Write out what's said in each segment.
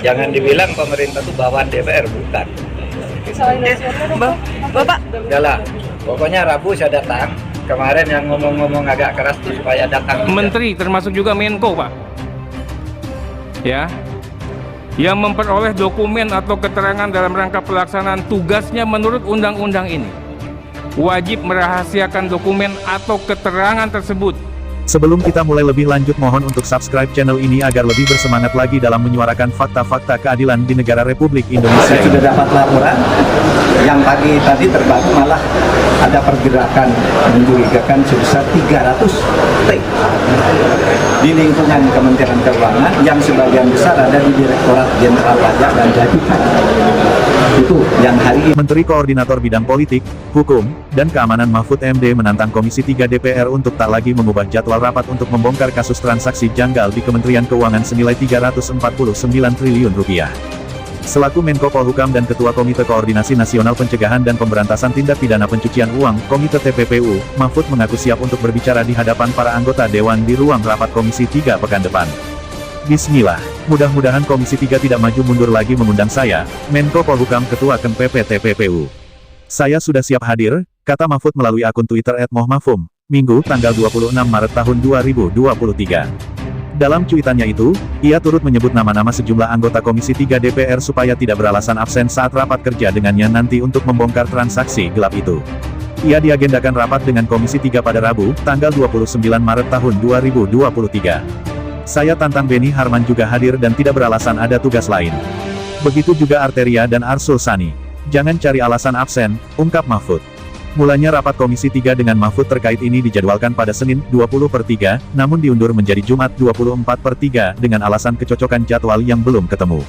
Jangan dibilang pemerintah tuh bawaan DPR, bukan. Bapak, Udahlah, pokoknya Rabu saya datang. Kemarin yang ngomong-ngomong agak keras tuh supaya datang. Menteri termasuk juga Menko, Pak. Ya. Yang memperoleh dokumen atau keterangan dalam rangka pelaksanaan tugasnya menurut undang-undang ini wajib merahasiakan dokumen atau keterangan tersebut. Sebelum kita mulai lebih lanjut, mohon untuk subscribe channel ini agar lebih bersemangat lagi dalam menyuarakan fakta-fakta keadilan di negara Republik Indonesia. Saya sudah dapat laporan yang pagi tadi terbaru malah ada pergerakan mencurigakan sebesar 300 T di lingkungan Kementerian Keuangan yang sebagian besar ada di Direktorat Jenderal Pajak dan Bea Cukai. Itu yang hari ini. Menteri Koordinator Bidang Politik, Hukum, dan Keamanan Mahfud MD menantang Komisi 3 DPR untuk tak lagi mengubah jadwal rapat untuk membongkar kasus transaksi janggal di Kementerian Keuangan senilai 349 triliun rupiah. Selaku Menko Polhukam dan Ketua Komite Koordinasi Nasional Pencegahan dan Pemberantasan Tindak Pidana Pencucian Uang, Komite TPPU, Mahfud mengaku siap untuk berbicara di hadapan para anggota Dewan di ruang rapat Komisi 3 pekan depan. Bismillah, mudah-mudahan Komisi 3 tidak maju mundur lagi mengundang saya, Menko Polhukam Ketua KMPP TPPU. Saya sudah siap hadir, kata Mahfud melalui akun Twitter @mohmafum, Minggu tanggal 26 Maret tahun 2023. Dalam cuitannya itu, ia turut menyebut nama-nama sejumlah anggota Komisi 3 DPR supaya tidak beralasan absen saat rapat kerja dengannya nanti untuk membongkar transaksi gelap itu. Ia diagendakan rapat dengan Komisi 3 pada Rabu, tanggal 29 Maret tahun 2023. Saya tantang Beni Harman juga hadir dan tidak beralasan ada tugas lain. Begitu juga Arteria dan Arsul Sani. Jangan cari alasan absen, ungkap Mahfud. Mulanya rapat Komisi 3 dengan Mahfud terkait ini dijadwalkan pada Senin, 20/3, namun diundur menjadi Jumat 24/3 dengan alasan kecocokan jadwal yang belum ketemu.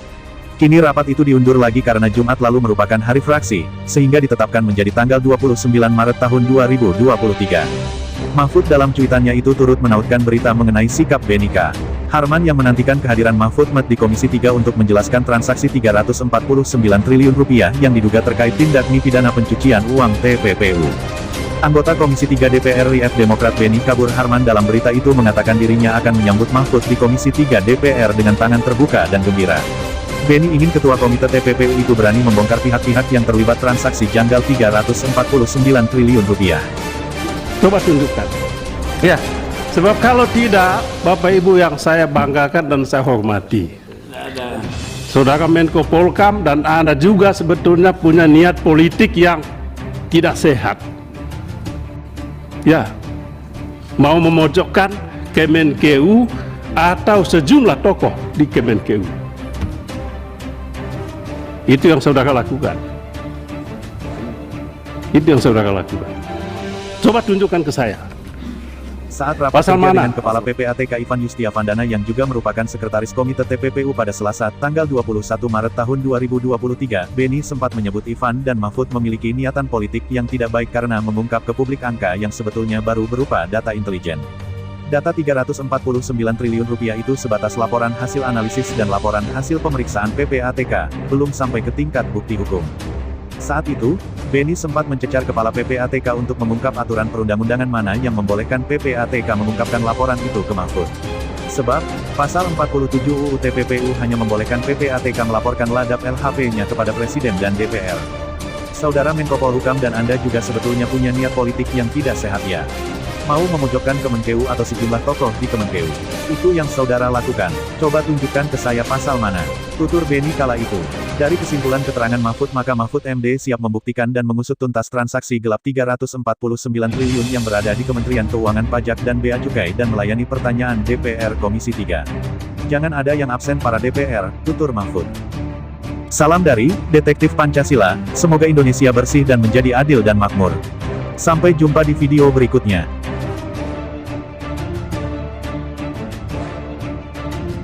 Kini rapat itu diundur lagi karena Jumat lalu merupakan hari fraksi, sehingga ditetapkan menjadi tanggal 29 Maret tahun 2023. Mahfud dalam cuitannya itu turut menautkan berita mengenai sikap Beni Harman yang menantikan kehadiran Mahfud di Komisi 3 untuk menjelaskan transaksi 349 triliun rupiah yang diduga terkait tindak pidana pencucian uang TPPU. Anggota Komisi 3 DPR RI Demokrat Beni Harman dalam berita itu mengatakan dirinya akan menyambut Mahfud di Komisi 3 DPR dengan tangan terbuka dan gembira. Beni ingin Ketua Komite TPPU itu berani membongkar pihak-pihak yang terlibat transaksi janggal 349 triliun rupiah. Coba tunjukkan. Ya, sebab kalau tidak, Bapak Ibu yang saya banggakan dan saya hormati, Saudara Menko Polhukam dan Anda juga sebetulnya punya niat politik yang tidak sehat. Ya, mau memojokkan Kemenkeu atau sejumlah tokoh di Kemenkeu. Itu yang saudara lakukan. Itu yang saudara lakukan. Coba tunjukkan ke saya. Saat rapat Pasal kerja mana? dengan Kepala PPATK Ivan Yustiavandana yang juga merupakan Sekretaris Komite TPPU pada Selasa, tanggal 21 Maret tahun 2023, Beni sempat menyebut Ivan dan Mahfud memiliki niatan politik yang tidak baik karena mengungkap ke publik angka yang sebetulnya baru berupa data intelijen. Data 349 triliun rupiah itu sebatas laporan hasil analisis dan laporan hasil pemeriksaan PPATK, belum sampai ke tingkat bukti hukum. Saat itu, Beni sempat mencecar Kepala PPATK untuk mengungkap aturan perundang-undangan mana yang membolehkan PPATK mengungkapkan laporan itu ke Mahfud. Sebab, pasal 47 UU TPPU hanya membolehkan PPATK melaporkan ladap LHP-nya kepada Presiden dan DPR. Saudara Menko Polhukam dan Anda juga sebetulnya punya niat politik yang tidak sehat ya. Mau memojokkan Kemenkeu atau sejumlah tokoh di Kemenkeu. Itu yang saudara lakukan. Coba tunjukkan ke saya pasal mana. Tutur Beni kala itu. Dari kesimpulan keterangan Mahfud maka Mahfud MD siap membuktikan dan mengusut tuntas transaksi gelap 349 triliun yang berada di Kementerian Keuangan Pajak dan Bea Cukai dan melayani pertanyaan DPR Komisi 3. Jangan ada yang absen para DPR, tutur Mahfud. Salam dari Detektif Pancasila, semoga Indonesia bersih dan menjadi adil dan makmur. Sampai jumpa di video berikutnya.